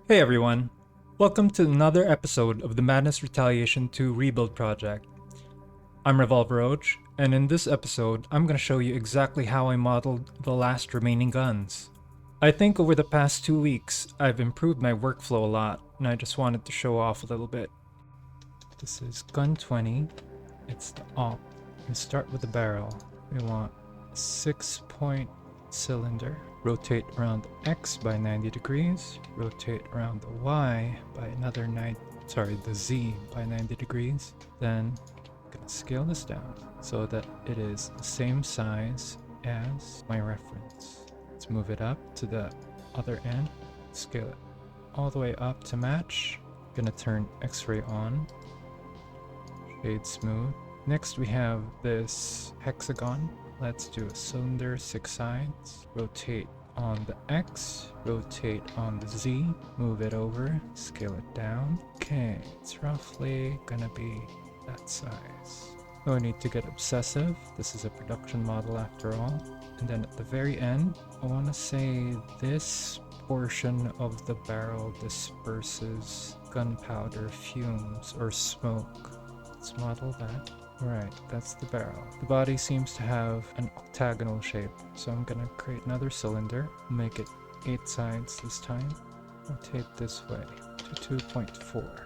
Hey everyone, welcome to another episode of the Madness Retaliation 2 Rebuild Project. I'm Revolveroach, and in this episode, I'm going to show you exactly how I modeled the last remaining guns. I think over the past 2 weeks, I've improved my workflow a lot, and I just wanted to show off a little bit. This is gun 20, it's the AWP. We start with the barrel. We want a 6-point cylinder. Rotate around the X by 90 degrees, rotate around the Y by another the Z by 90 degrees. Then I'm gonna scale this down so that it is the same size as my reference. Let's move it up to the other end, scale it all the way up to match. I'm gonna turn X-ray on, shade smooth. Next we have this hexagon. Let's do a cylinder, 6 sides. Rotate on the X, rotate on the Z, move it over, scale it down. Okay, it's roughly gonna be that size. No need to get obsessive. This is a production model after all. And then at the very end, I want to say this portion of the barrel disperses gunpowder fumes or smoke. Let's model that. Alright, that's the barrel. The body seems to have an octagonal shape, so I'm gonna create another cylinder, make it 8 sides this time. Rotate this way to 2.4.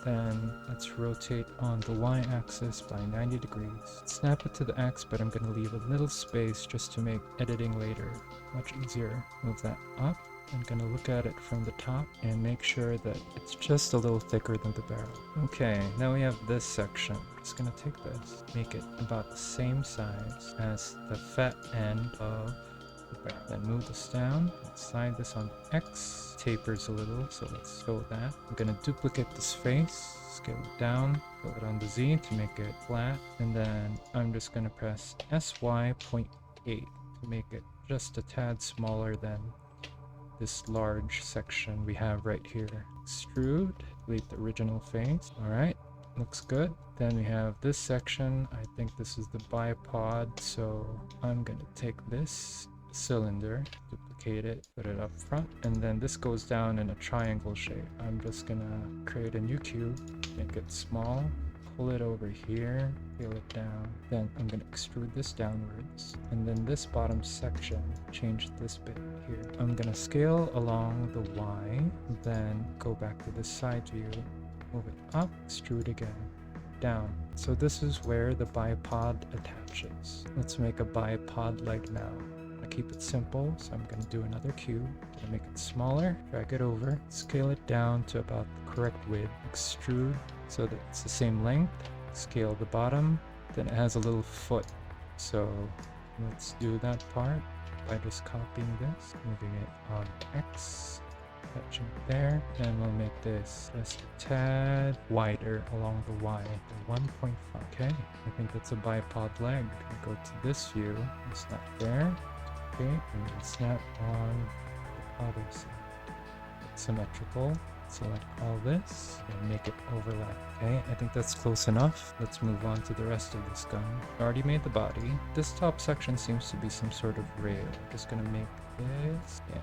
Then let's rotate on the y-axis by 90 degrees. Snap it to the X, but I'm gonna leave a little space just to make editing later much easier. Move that up. I'm gonna look at it from the top and make sure that it's just a little thicker than the barrel. Okay, now we have this section. I'm just gonna take this, make it about the same size as the fat end of the barrel. Then move this down, slide this on X, tapers a little, so let's show that. I'm gonna duplicate this face, scale it down, put it on the Z to make it flat, and then I'm just gonna press SY.8 to make it just a tad smaller than this large section we have right here. Extrude, delete the original face. Alright, looks good. Then we have this section. I think this is the bipod, so I'm gonna take this cylinder, duplicate it, put it up front, and then this goes down in a triangle shape. I'm just gonna create a new cube, make it small, pull it over here, scale it down. Then I'm gonna extrude this downwards, and then this bottom section, change this bit here. I'm gonna scale along the Y, then go back to the side view, move it up, extrude again, down. So this is where the bipod attaches. Let's make a bipod leg now. I keep it simple, so I'm gonna do another cube. Gonna make it smaller, drag it over, scale it down to about the correct width, extrude so that it's the same length, scale the bottom, then it has a little foot. So let's do that part by just copying this, moving it on X, touching it there, and we'll make this just a tad wider along the Y to 1.5. Okay, I think that's a bipod leg. Go to this view, and snap there. Okay, and then snap on the other side. Symmetrical. Select all this and make it overlap. Okay, I think that's close enough. Let's move on to the rest of this gun. I already made the body. This top section seems to be some sort of rail. I'm just gonna make this. Yeah.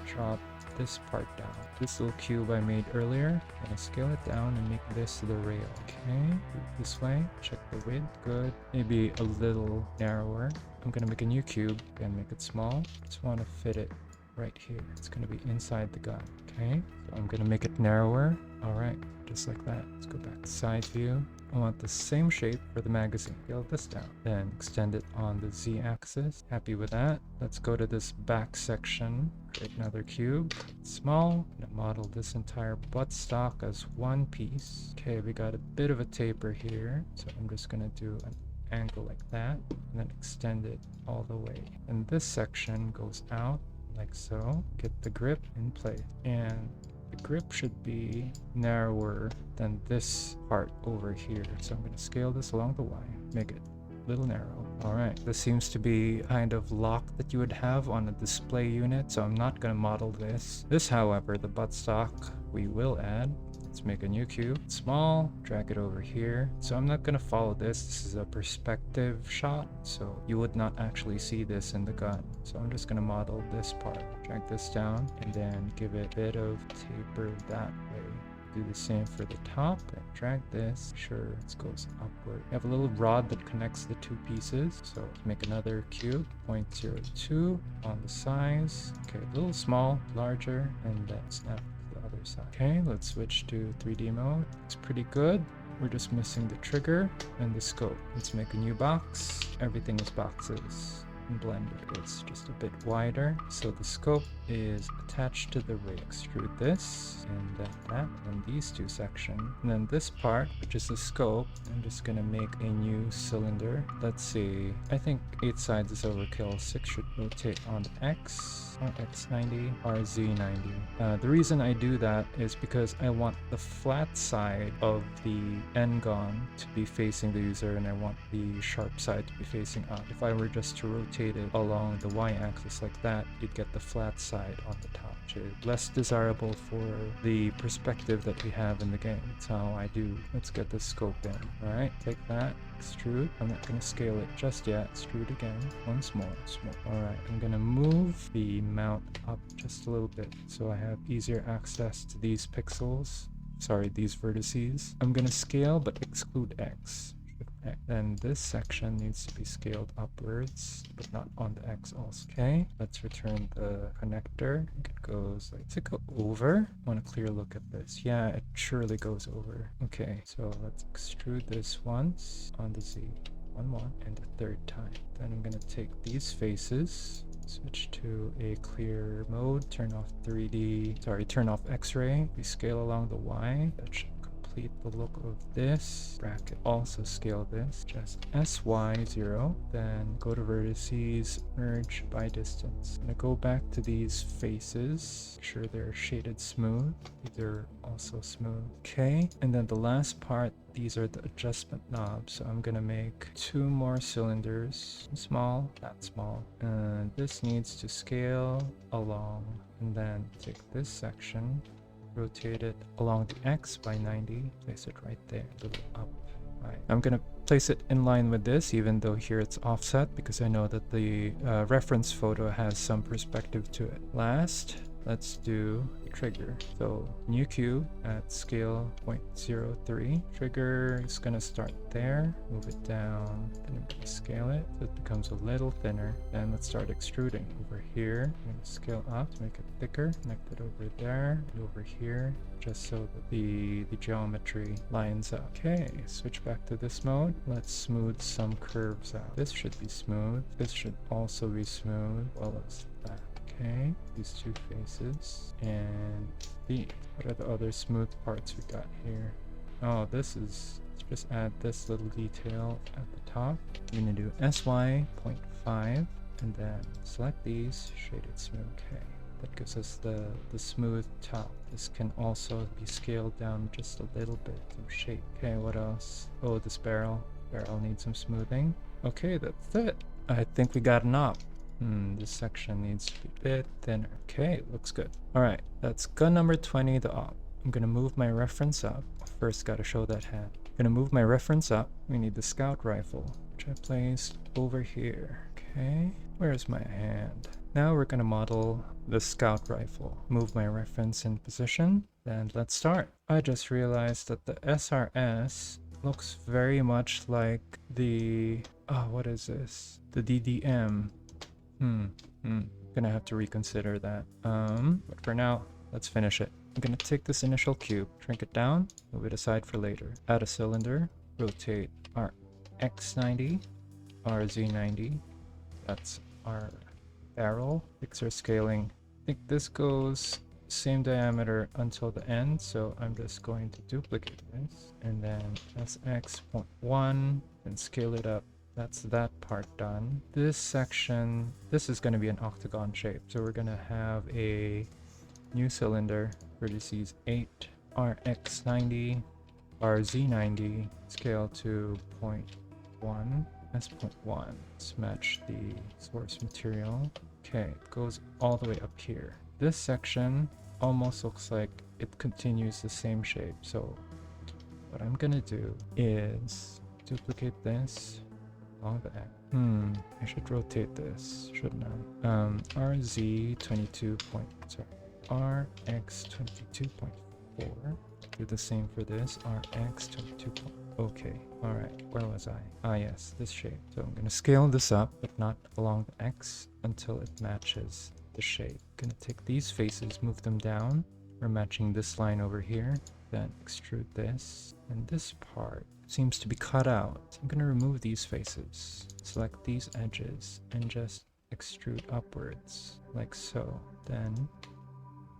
Drop this part down. This little cube I made earlier. I'm gonna scale it down and make this the rail. Okay, move this way. Check the width. Good. Maybe a little narrower. I'm gonna make a new cube and make it small. Just want to fit it right here. It's going to be inside the gun. Okay, so I'm going to make it narrower. All right, just like that. Let's go back to side view. I want the same shape for the magazine. Scale this down, then extend it on the Z axis. Happy with that. Let's go to this back section, create another cube, small, and model this entire buttstock as one piece. Okay, we got a bit of a taper here, so I'm just going to do an angle like that, and then extend it all the way. And this section goes out like so. Get the grip in place, and the grip should be narrower than this part over here. So I'm going to scale this along the Y, make it a little narrow. All right, this seems to be kind of lock that you would have on a display unit, so I'm not going to model this. This, however, the buttstock we will add. Let's make a new cube. Small, drag it over here. So I'm not gonna follow this. This is a perspective shot, so you would not actually see this in the gun. So I'm just gonna model this part. Drag this down and then give it a bit of taper that way. Do the same for the top and drag this. Sure, it goes upward. You have a little rod that connects the two pieces. So make another cube, 0.02 on the size. Okay, a little small, larger, and then snap to the other side. Okay, let's switch to 3D mode. It's pretty good. We're just missing the trigger and the scope. Let's make a new box. Everything is boxes. Blender is just a bit wider, so the scope is attached to the rig. Extrude this and then that and these two sections, and then this part, which is the scope, I'm just gonna make a new cylinder. Let's see, I think 8 sides is overkill. 6 should rotate on the X, RX90, RZ90. The reason I do that is because I want the flat side of the N-gon to be facing the user, and I want the sharp side to be facing up. If I were just to rotate it along the y-axis like that, you'd get the flat side on the top, which is less desirable for the perspective that we have in the game. That's how I do. Let's get the scope in. Alright, take that, extrude. I'm not going to scale it just yet. Extrude again. Once more. Alright, I'm going to move the mount up just a little bit so I have easier access to these pixels. Sorry, these vertices. I'm going to scale but exclude X. Then this section needs to be scaled upwards, but not on the X also. Okay, let's return the connector. It goes like, does it go over? I want a clear look at this. Yeah, it surely goes over. Okay, so let's extrude this once on the Z. One more, and a third time. Then I'm gonna take these faces, switch to a clear mode, turn off turn off X-ray. We scale along the Y. That should complete the look of this bracket. Also scale this, just SY0, then go to vertices, merge by distance. I'm gonna go back to these faces, make sure they're shaded smooth. These are also smooth. Okay, and then the last part, these are the adjustment knobs. So I'm gonna make 2 more cylinders, small, not small, and this needs to scale along, and then take this section, rotate it along the X by 90, place it right there, a little up. Right. I'm gonna place it in line with this, even though here it's offset, because I know that the reference photo has some perspective to it. Last, let's do trigger. So new cube at scale 0.03. Trigger is gonna start there, move it down, then I'm gonna scale it so it becomes a little thinner. Then let's start extruding. Over here, I'm gonna scale up to make it thicker, connect it over there and over here, just so that the geometry lines up. Okay, switch back to this mode. Let's smooth some curves out. This should be smooth. This should also be smooth, well as that. Okay, these two faces and these. What are the other smooth parts we got here? Oh, this is, let's just add this little detail at the top. I'm gonna do SY.5 and then select these, shaded smooth. Okay, that gives us the smooth top. This can also be scaled down just a little bit to shape. Okay, what else? Oh, this barrel needs some smoothing. Okay, that's it. I think we got an op. This section needs to be a bit thinner. Okay, looks good. Alright, that's gun number 20, the op. I'm gonna move my reference up. First, gotta show that hand. I'm gonna move my reference up. We need the scout rifle, which I placed over here. Okay, where's my hand? Now we're gonna model the scout rifle. Move my reference in position, and let's start. I just realized that the SRS looks very much like the, what is this? The DDM. Gonna have to reconsider that. But for now, let's finish it. I'm gonna take this initial cube, shrink it down, move it aside for later. Add a cylinder, rotate our X90, RZ90. That's our barrel. Fix our scaling. I think this goes same diameter until the end, so I'm just going to duplicate this and then SX.1 and scale it up. That's that part done. This section, this is going to be an octagon shape, so we're going to have a new cylinder, vertices 8, RX90, RZ90, scale to 0.1, S.1. Let's match the source material. Okay, it goes all the way up here. This section almost looks like it continues the same shape. So what I'm gonna do is duplicate this along the X. I should rotate this, shouldn't I? RZ22 point, sorry, RX22.4. Do the same for this, RX22. Okay, alright, where was I? Ah yes, this shape. So I'm gonna scale this up, but not along the X until it matches the shape. Gonna take these faces, move them down. We're matching this line over here. Then extrude this, and this part seems to be cut out. I'm gonna remove these faces, select these edges, and just extrude upwards, like so. Then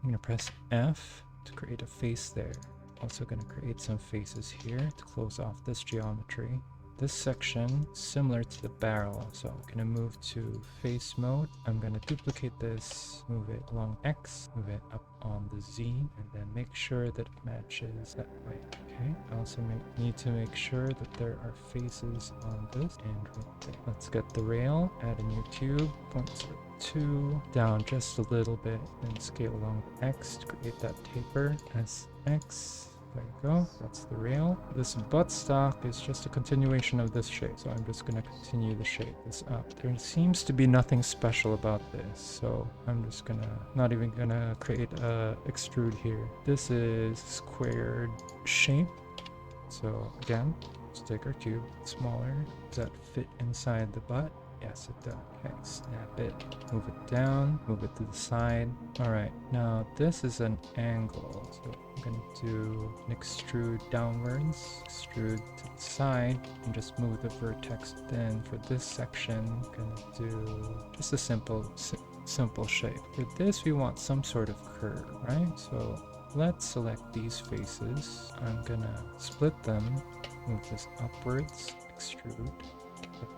I'm gonna press F to create a face there. Also gonna create some faces here to close off this geometry. This section, similar to the barrel, so I'm gonna move to face mode. I'm gonna duplicate this, move it along X, move it up on the Z, and then make sure that it matches that way. Okay, I also need to make sure that there are faces on this and right there. Let's get the rail, add a new cube, 0.02, down just a little bit, and scale along X to create that taper as X. There you go, that's the rail. This buttstock is just a continuation of this shape, so I'm just gonna continue to shape this up. There seems to be nothing special about this, so I'm just not even gonna create a extrude here. This is squared shape, so again, let's take our cube, smaller. Does that fit inside the butt? Yes, it does. Okay, snap it, move it down, move it to the side. All right, now this is an angle, so I'm gonna do an extrude downwards, extrude to the side, and just move the vertex. Then for this section, I'm gonna do just a simple shape. For this, we want some sort of curve, right? So let's select these faces. I'm gonna split them, move this upwards, extrude.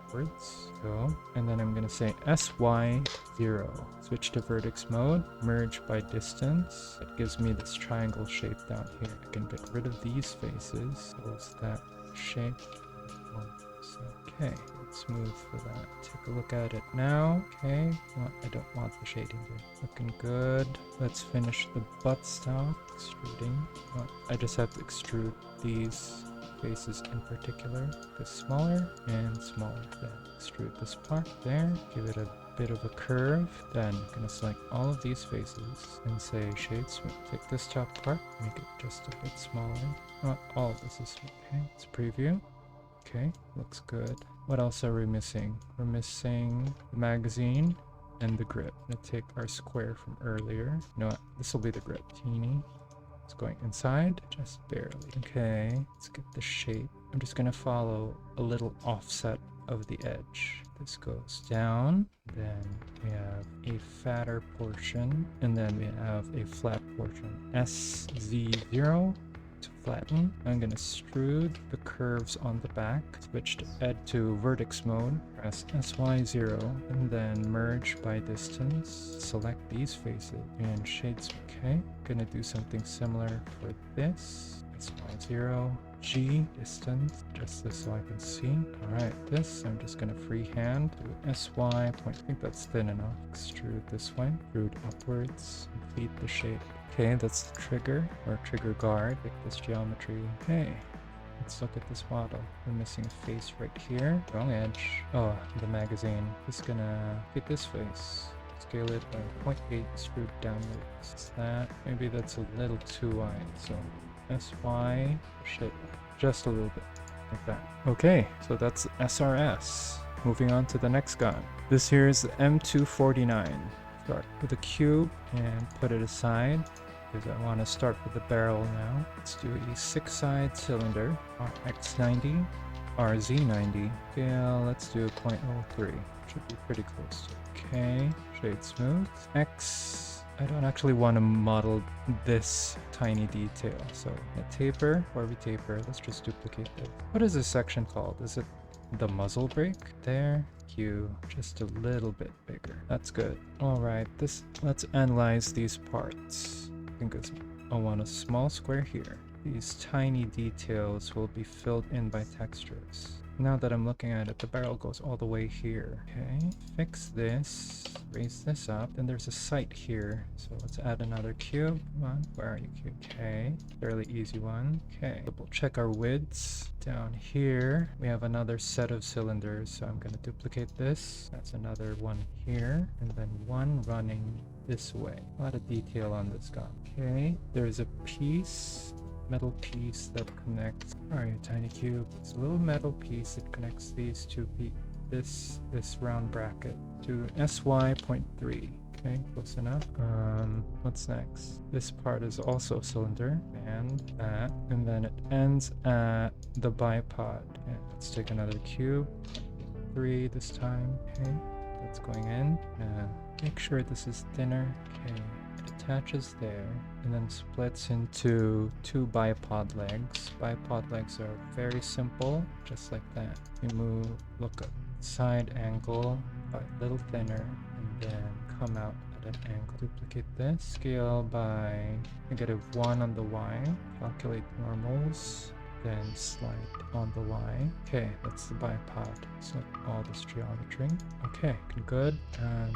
Upwards, go, and then I'm gonna say SY0. Switch to vertex mode, merge by distance. It gives me this triangle shape down here. I can get rid of these faces. Close that shape. Okay, let's move for that. Take a look at it now. Okay, I don't want the shading there. Looking good. Let's finish the buttstock. Extruding. I just have to extrude these faces in particular. This smaller and smaller. Then extrude this part there. Give it a bit of a curve. Then I'm gonna select all of these faces and say shade smooth. Take this top part, make it just a bit smaller. Not all of this is okay. Let's preview. Okay, looks good. What else are we missing? We're missing the magazine and the grip. I'm gonna take our square from earlier. You know what? This will be the grip. Teeny. It's going inside, just barely. Okay, let's get the shape. I'm just gonna follow a little offset of the edge. This goes down, then we have a fatter portion, and then we have a flat portion. SZ0 to flatten. I'm gonna extrude the curves on the back, switch to add to vertex mode, press SY0, and then merge by distance. Select these faces and shades. Okay, gonna do something similar for this. SY0, G distance, just this so I can see. Alright, this I'm just gonna freehand do SY point. I think that's thin enough. Extrude this way, extrude upwards, complete the shape. Okay, that's the trigger or trigger guard. Pick this geometry. Okay, let's look at this model. We're missing a face right here. Wrong edge. Oh, the magazine. Just gonna pick this face. Scale it by 0.8, extrude downwards. Is that? Maybe that's a little too wide. So SY shape just a little bit like that. Okay, so that's SRS. Moving on to the next gun. This here is the M249. Start with a cube and put it aside because I want to start with the barrel now. Let's do a 6-side cylinder, RX90, RZ90. Scale, let's do a 0.03. Should be pretty close to it. Okay, shade smooth. X, I don't actually want to model this tiny detail, so a taper, or we taper, let's just duplicate this. What is this section called? Is it the muzzle brake? There. You just a little bit bigger. That's good. All right, let's analyze these parts. I think I want a small square here. These tiny details will be filled in by textures. Now that I'm looking at it, the barrel goes all the way here. Okay, fix this, raise this up. Then there's a sight here. So let's add another cube. Come on, where are you, cube? Okay, fairly easy one. Okay, double check our widths. Down here, we have another set of cylinders. So I'm gonna duplicate this. That's another one here. And then one running this way. A lot of detail on this guy. Okay, there's a piece, metal piece that connects. Alright, tiny cube. It's a little metal piece that connects these two this round bracket to SY.3. Okay, close enough. What's next? This part is also a cylinder, and that, and then it ends at the bipod. Okay, let's take another cube. 3 this time. Okay, that's going in. Make sure this is thinner. Okay, it attaches there and then splits into 2 bipod legs. Bipod legs are very simple, just like that. You move, look at side angle, a little thinner, and then come out at an angle. Duplicate this, scale by -1 on the Y, calculate normals, then slide on the Y. Okay, that's the bipod. Select all this geometry. Okay, good.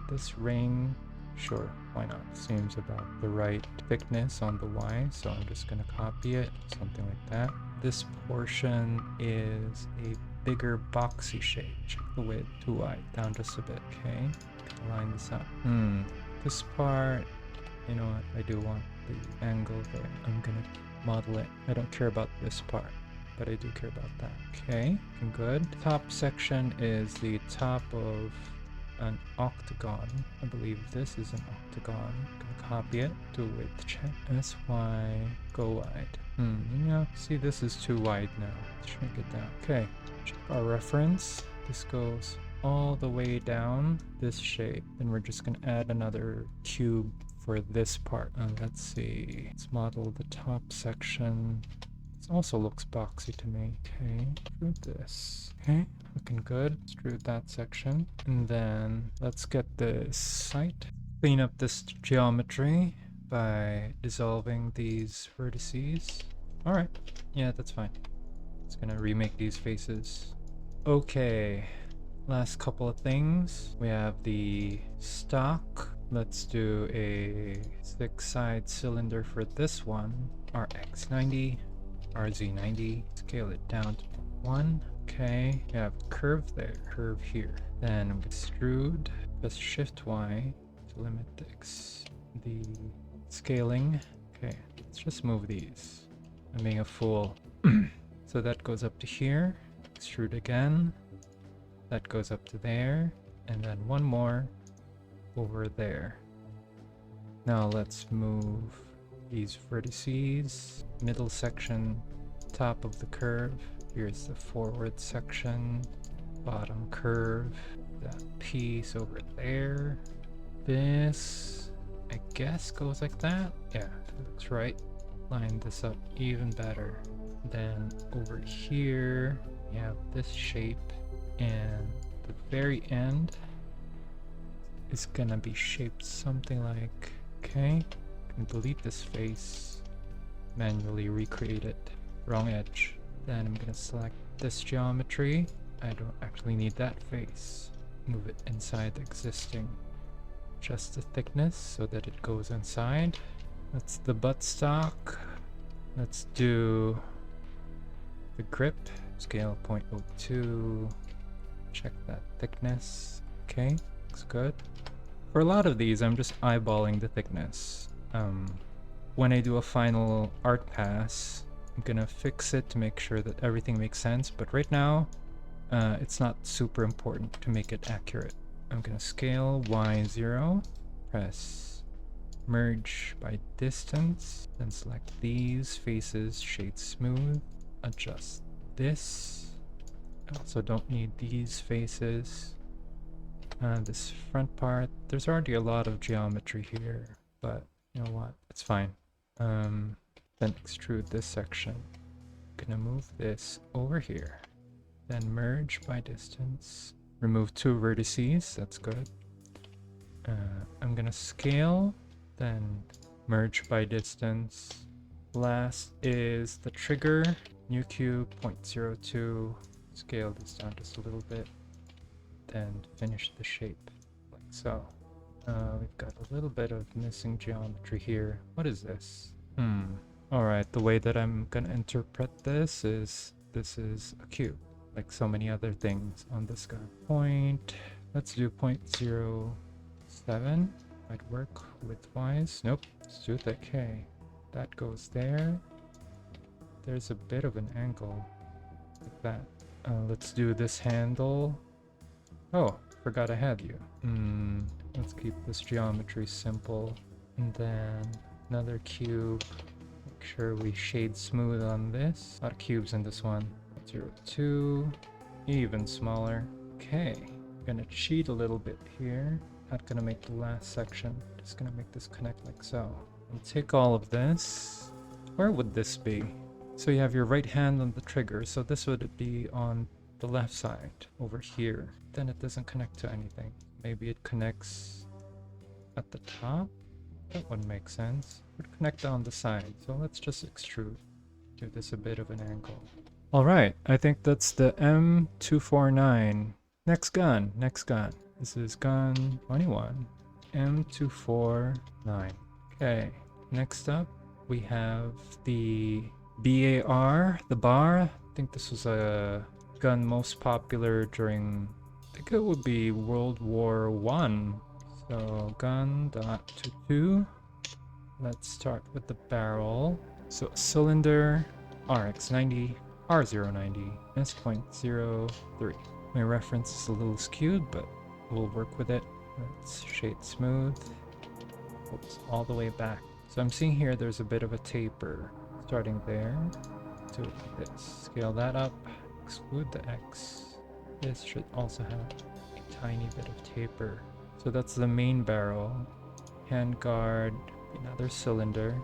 This ring, sure, why not? Seems about the right thickness on the Y, so I'm just gonna copy it, something like that. This portion is a bigger boxy shape. Check the width, too wide, down just a bit. Okay, line this up. This part, you know what? I do want the angle there. I'm gonna model it. I don't care about this part, but I do care about that. Okay, good. Top section is the top of an octagon. I believe this is an octagon. I'm gonna copy it, do a width check. SY, go wide. Yeah, see, this is too wide now. Let's shrink it down. Okay, check our reference. This goes all the way down this shape. Then we're just gonna add another cube for this part. Let's see. Let's model the top section. This also looks boxy to me. Okay, extrude this. Okay, looking good. Extrude that section. And then let's get this sight. Clean up this geometry by dissolving these vertices. Alright, yeah, that's fine. It's gonna remake these faces. Okay, last couple of things. We have the stock. Let's do a 6-side cylinder for this one. RX90, RZ90. Scale it down to 1. Okay, we have a curve there, curve here. Then I'm gonna extrude. Press Shift Y to limit the scaling. Okay, let's just move these. I'm being a fool. So that goes up to here. Extrude again. That goes up to there. And then one more over there. Now let's move these vertices. Middle section, top of the curve. Here's the forward section. Bottom curve. That piece over there. This, I guess, goes like that. Yeah, that's right. Line this up even better. Then over here, you have this shape, and the very end is gonna be shaped something like, okay, can delete this face, manually recreate it, wrong edge. Then I'm gonna select this geometry. I don't actually need that face. Move it inside the existing. Adjust the thickness so that it goes inside. That's the buttstock. Let's do the grip. Scale 0.02. Check that thickness. Okay, looks good. For a lot of these, I'm just eyeballing the thickness. When I do a final art pass, I'm gonna fix it to make sure that everything makes sense. But right now, it's not super important to make it accurate. I'm gonna scale Y0, press merge by distance, then select these faces, shade smooth, adjust this. I also don't need these faces. This front part, there's already a lot of geometry here, but you know what, it's fine. Then extrude this section. Gonna move this over here. Then merge by distance. Remove 2 vertices, that's good. I'm gonna scale, then merge by distance. Last is the trigger, new cube 0.02, scale this down just a little bit, then finish the shape like so. We've got a little bit of missing geometry here. What is this? Alright, the way that I'm gonna interpret this is a cube, like so many other things on this guy. Let's do 0.07. Might work widthwise. Nope, let's do the K. That goes there. There's a bit of an angle like that. Let's do this handle. Oh, forgot I had you. Let's keep this geometry simple. And then another cube. Make sure we shade smooth on this. A lot of cubes in this one. 0.02. Even smaller. Okay. Gonna cheat a little bit here. Not gonna make the last section. Just gonna make this connect like so. And take all of this. Where would this be? So you have your right hand on the trigger. So this would be on the left side over here. Then it doesn't connect to anything. Maybe it connects at the top? That wouldn't make sense. It would connect on the side. So let's just extrude. Give this a bit of an angle. Alright, I think that's the M249. Next gun. This is gun 21. M249. Okay, next up we have the BAR, the bar. I think this was a gun most popular during, I think it would be World War One. So gun.22. Let's start with the barrel. So cylinder RX90, R090, S.03. My reference is a little skewed, but we'll work with it. Let's shade smooth. Oops, all the way back. So I'm seeing here there's a bit of a taper starting there. Do it like this. Scale that up. Exclude the X. This should also have a tiny bit of taper. So that's the main barrel. Handguard, another cylinder.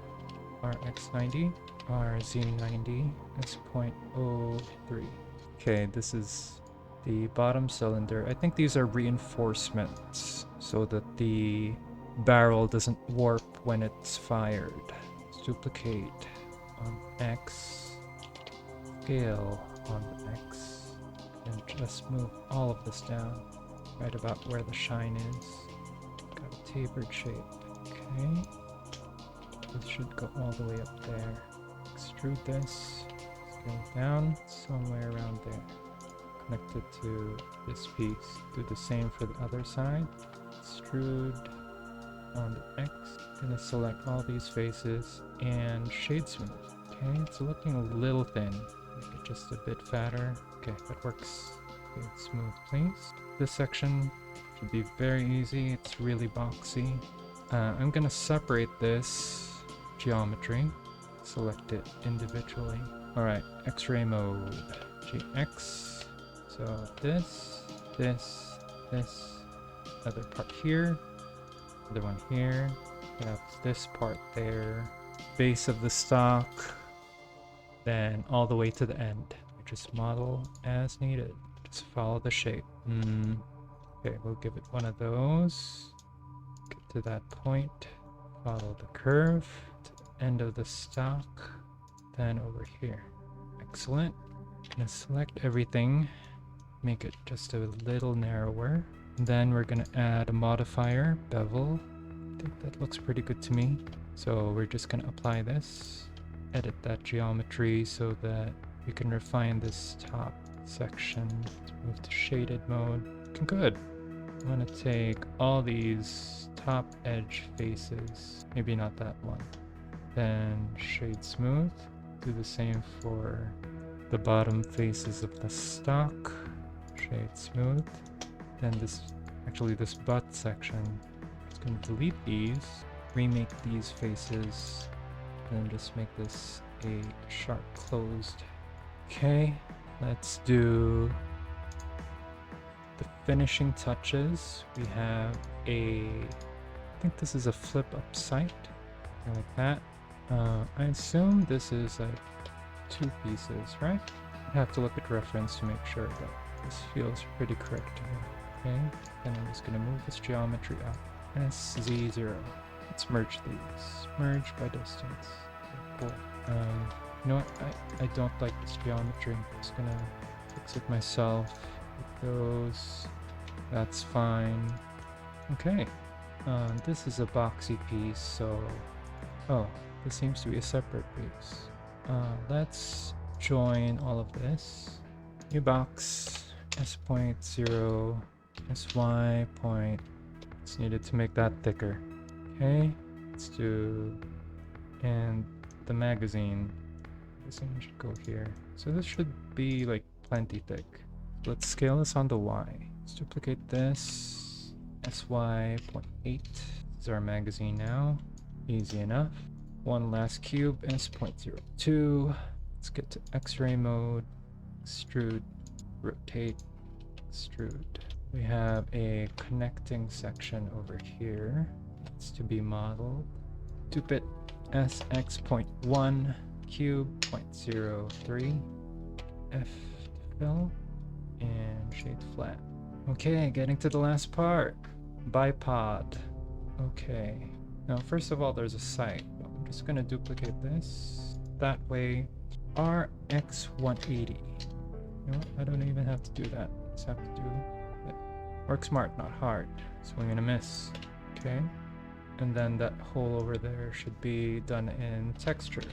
RX90, RZ90, S.03. Okay, this is the bottom cylinder. I think these are reinforcements so that the barrel doesn't warp when it's fired. Let's duplicate on X, scale on the X, and just move all of this down right about where the shine is. Got a tapered shape. Okay, this should go all the way up there. Extrude this, scale down somewhere around there. Connect it to this piece. Do the same for the other side. Extrude on the X. Gonna select all these faces and shade smooth. Okay, it's looking a little thin. Make it just a bit fatter. Okay, that works. Shade smooth, please. This section should be very easy. It's really boxy. I'm gonna separate this geometry. Select it individually. Alright, X-ray mode. GX. So this, other part here, other one here. We have this part there, base of the stock, then all the way to the end. Just model as needed. Just follow the shape. Okay, we'll give it one of those. Get to that point. Follow the curve to the end of the stock. Then over here. Excellent. Gonna select everything. Make it just a little narrower. Then we're gonna add a modifier, bevel. I think that looks pretty good to me. So we're just gonna apply this, edit that geometry so that we can refine this top section. Let's move to shaded mode. Looking good. I'm gonna take all these top edge faces, maybe not that one. Then shade smooth. Do the same for the bottom faces of the stock. Shade smooth. Then this butt section, just gonna delete these, remake these faces, and just make this a sharp closed. Okay, let's do the finishing touches. We have I think this is a flip up sight, like that. I assume this is like 2 pieces, right? I have to look at reference to make sure that this feels pretty correct to me. Okay, then I'm just gonna move this geometry up. SZ0. Let's merge these. Merge by distance. Okay, cool. You know what? I don't like this geometry. I'm just gonna put fix it myself. It goes. That's fine. Okay. This is a boxy piece, so... Oh, this seems to be a separate piece. Let's join all of this. New box. S.0. SY point. It's needed to make that thicker. Okay. Let's do... And the magazine. This thing should go here. So this should be like plenty thick. Let's scale this on the Y. Let's duplicate this. SY.8. This is our magazine now. Easy enough. One last cube, S.02. Let's get to X-ray mode. Extrude. Rotate. Extrude. We have a connecting section over here. It's to be modeled. Dupe it. SX.1. Cube 0.03. F fill. And shade flat. Okay, getting to the last part. Bipod. Okay. Now, first of all, there's a sight. I'm just gonna duplicate this. That way, RX180. You know what? I don't even have to do that. Just have to do it. Work smart, not hard. Swing and a miss. Okay. And then that hole over there should be done in texture.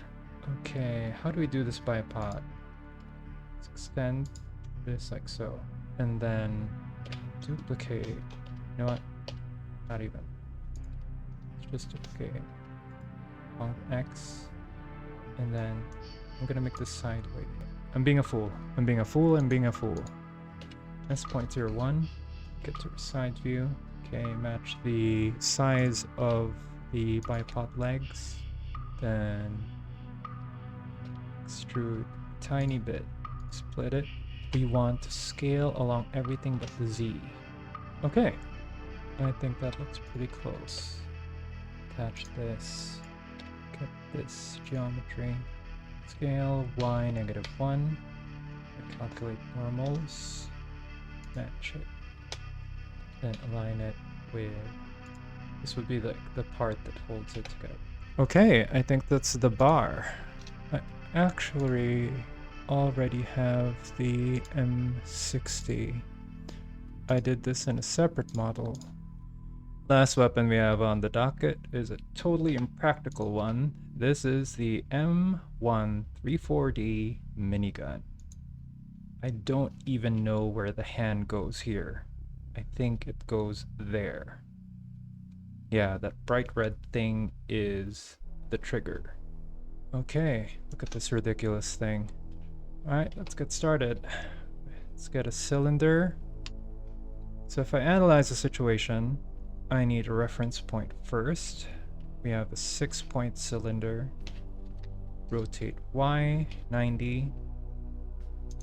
Okay, how do we do this bipod? Let's extend this like so. And then duplicate. You know what? Not even. Let's just duplicate. On X. And then I'm gonna make this sideways. I'm being a fool. I'm being a fool. I'm being a fool. S.01. Get to side view. Okay, match the size of the bipod legs. Then extrude tiny bit. Split it. We want to scale along everything but the Z. Okay. I think that looks pretty close. Attach this. Get this geometry. Scale Y -1. Calculate normals. Match it. Then align it with... This would be the part that holds it together. Okay, I think that's the bar. I actually already have the M60. I did this in a separate model. Last weapon we have on the docket is a totally impractical one. This is the M134D minigun. I don't even know where the hand goes here. I think it goes there. Yeah, that bright red thing is the trigger. Okay, look at this ridiculous thing. Alright, let's get started. Let's get a cylinder. So if I analyze the situation, I need a reference point first. We have a 6-point cylinder. Rotate Y, 90.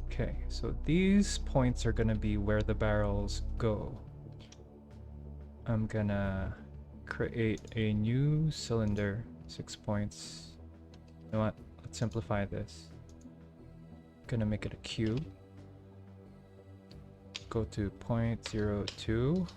Okay, so these points are gonna be where the barrels go. I'm gonna create a new cylinder, 6 points. You know what? Let's simplify this. Gonna make it a cube. Go to 0.02.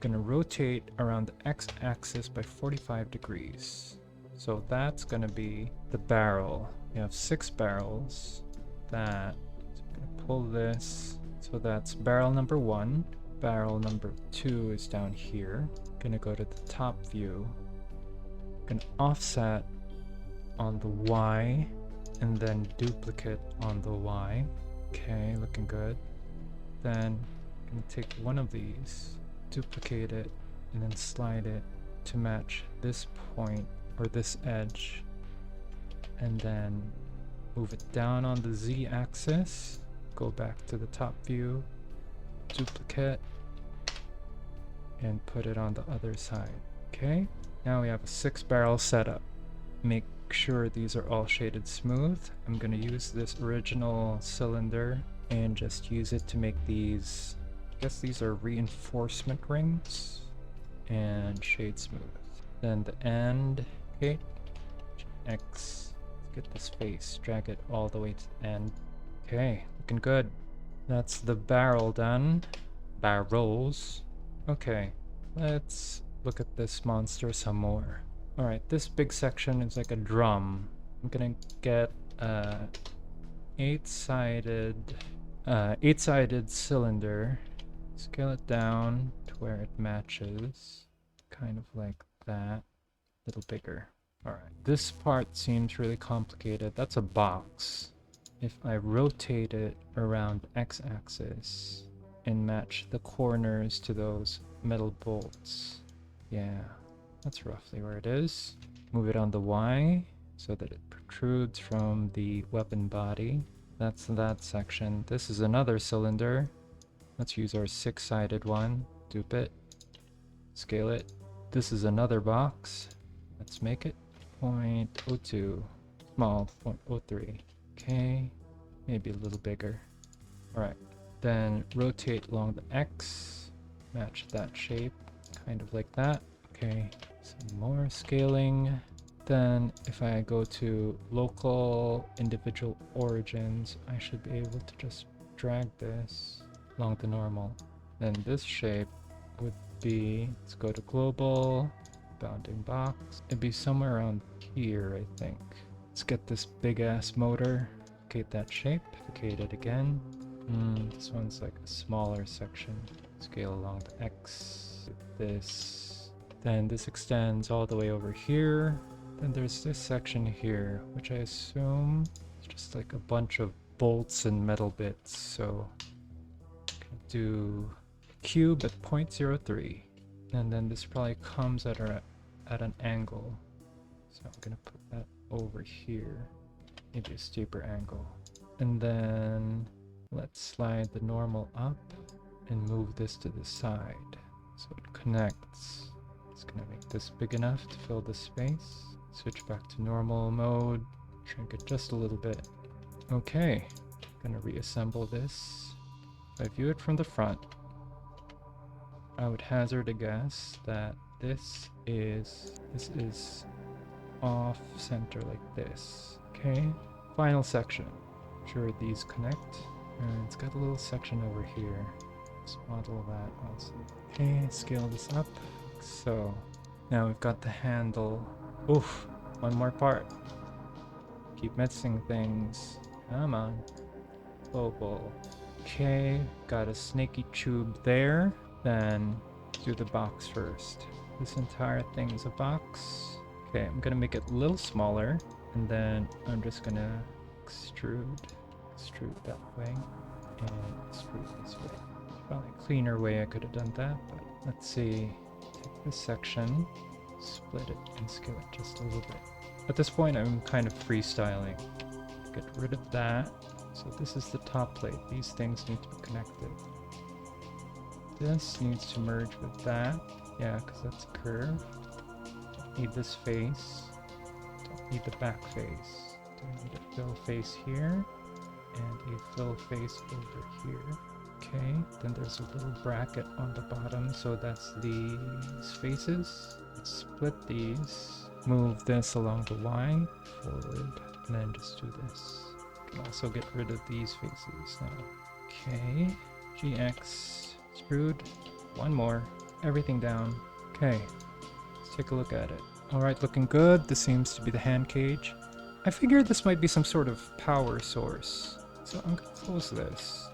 Gonna rotate around the x-axis by 45 degrees. So that's gonna be the barrel. We have 6 barrels. That. So I'm gonna pull this. So that's barrel number 1. Barrel number 2 is down here. Gonna go to the top view. Gonna offset on the Y and then duplicate on the Y. Okay, looking good. Then I'm gonna take one of these, duplicate it, and then slide it to match this point or this edge, and then move it down on the Z axis. Go back to the top view, duplicate, and put it on the other side. Okay, now we have a 6-barrel setup. Make sure these are all shaded smooth. I'm gonna use this original cylinder and just use it to make these, I guess these are reinforcement rings, and shade smooth. Then the end, okay, X, let's get this face, drag it all the way to the end. Okay, looking good. That's the barrel done. Barrels. Okay, let's look at this monster some more. Alright, this big section is like a drum. I'm gonna get a 8-sided 8-sided cylinder. Scale it down to where it matches. Kind of like that. A little bigger. Alright, this part seems really complicated. That's a box. If I rotate it around x-axis and match the corners to those metal bolts. Yeah, that's roughly where it is. Move it on the Y so that it protrudes from the weapon body. That's that section. This is another cylinder. Let's use our 6-sided one. Dupe it. Scale it. This is another box. Let's make it 0.02. Small, 0.03. Okay, maybe a little bigger. Alright, then rotate along the X. Match that shape, kind of like that. Okay, some more scaling. Then if I go to local individual origins, I should be able to just drag this along the normal. Then this shape would be, let's go to global, bounding box. It'd be somewhere around here, I think. Let's get this big ass motor, duplicate that shape, duplicate it again. This one's like a smaller section. Scale along the X, this. Then this extends all the way over here. Then there's this section here, which I assume is just like a bunch of bolts and metal bits. So do cube at 0.03, and then this probably comes at an angle, so I'm gonna put that over here, maybe a steeper angle, and then let's slide the normal up and move this to the side so it connects. It's gonna make this big enough to fill the space. Switch back to normal mode, shrink it just a little bit. Okay, gonna reassemble this. If I view it from the front, I would hazard a guess that this is off center like this. Okay, final section. Sure, these connect, and it's got a little section over here. Let's model that also. Okay, scale this up. So now we've got the handle. Oof, one more part. Keep missing things. Come on. Global. Okay, got a snaky tube there. Then do the box first. This entire thing is a box. Okay, I'm gonna make it a little smaller, and then I'm just gonna extrude that way, and extrude this way. There's probably a cleaner way I could have done that, but let's see. Take this section, split it, and scale it just a little bit. At this point, I'm kind of freestyling. Get rid of that. So this is the top plate. These things need to be connected. This needs to merge with that. Yeah, because that's a curve. Don't need this face. Don't need the back face. Don't need a fill face here. And a fill face over here. Okay, then there's a little bracket on the bottom. So that's these faces. Let's split these. Move this along the Y forward. And then just do this. Can also get rid of these faces now. Okay, GX screwed. One more. Everything down. Okay, let's take a look at it. Alright, looking good. This seems to be the hand cage. I figured this might be some sort of power source. So I'm gonna close this.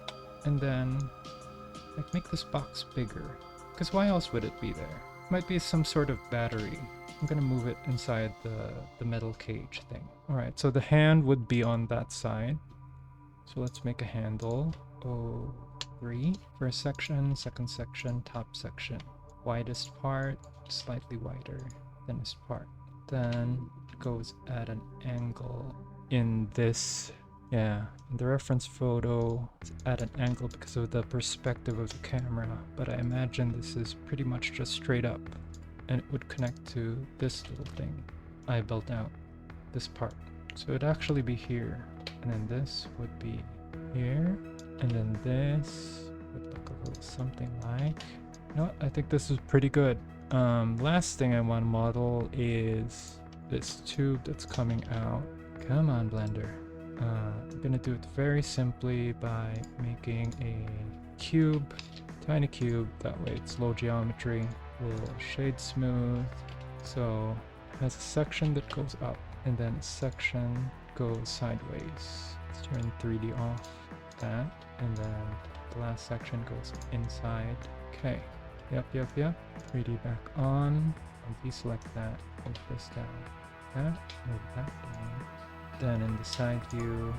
And then like make this box bigger. Because why else would it be there? It might be some sort of battery. I'm gonna move it inside the metal cage thing. Alright, so the hand would be on that side. So let's make a handle. 03. First section, second section, top section. Widest part, slightly wider. Thinnest part. Then it goes at an angle in this. Yeah, in the reference photo, it's at an angle because of the perspective of the camera. But I imagine this is pretty much just straight up. And it would connect to this little thing I built out, this part. So it'd actually be here, and then this would be here, and then this would look a little something like, you know what, I think this is pretty good. Last thing I want to model is this tube that's coming out. Come on, Blender. I'm gonna do it very simply by making a cube, tiny cube, that way it's low geometry. We'll shade smooth, so it has a section that goes up and then a section goes sideways. Let's turn 3D off. that. And then the last section goes inside. Okay. Yep. 3D back on. I'll deselect that. Move this down. That. Move that down. Then in the side view,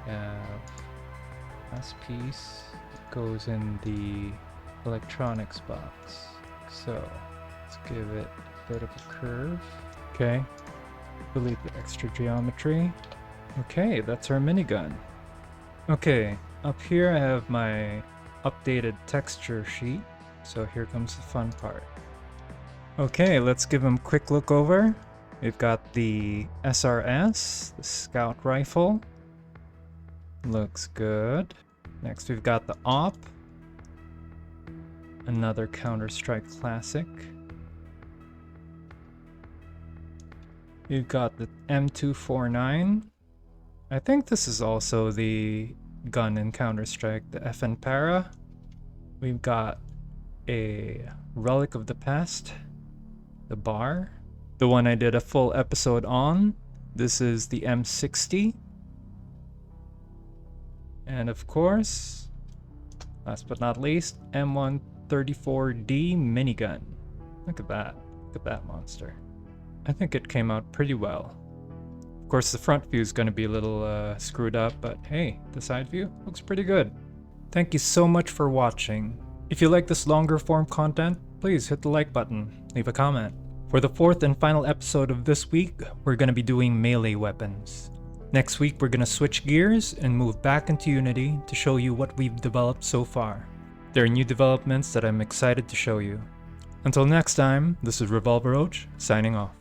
we have last piece goes in the electronics box. So let's give it a bit of a curve. Okay. Delete the extra geometry. Okay, that's our minigun. Okay, up here I have my updated texture sheet. So here comes the fun part. Okay, let's give them a quick look over. We've got the SRS, the scout rifle. Looks good. Next we've got the AWP. Another Counter-Strike classic. We've got the M249. I think this is also the gun in Counter-Strike, the FN Para. We've got a Relic of the Past, the bar. The one I did a full episode on. This is the M60. And of course, last but not least, M134D minigun. Look at that. Look at that monster. I think it came out pretty well. Of course, the front view is going to be a little screwed up, but hey, the side view looks pretty good. Thank you so much for watching. If you like this longer form content, please hit the like button, leave a comment. For the fourth and final episode of this week, we're going to be doing melee weapons. Next week, we're going to switch gears and move back into Unity to show you what we've developed so far. There are new developments that I'm excited to show you. Until next time, this is Revolver Roach, signing off.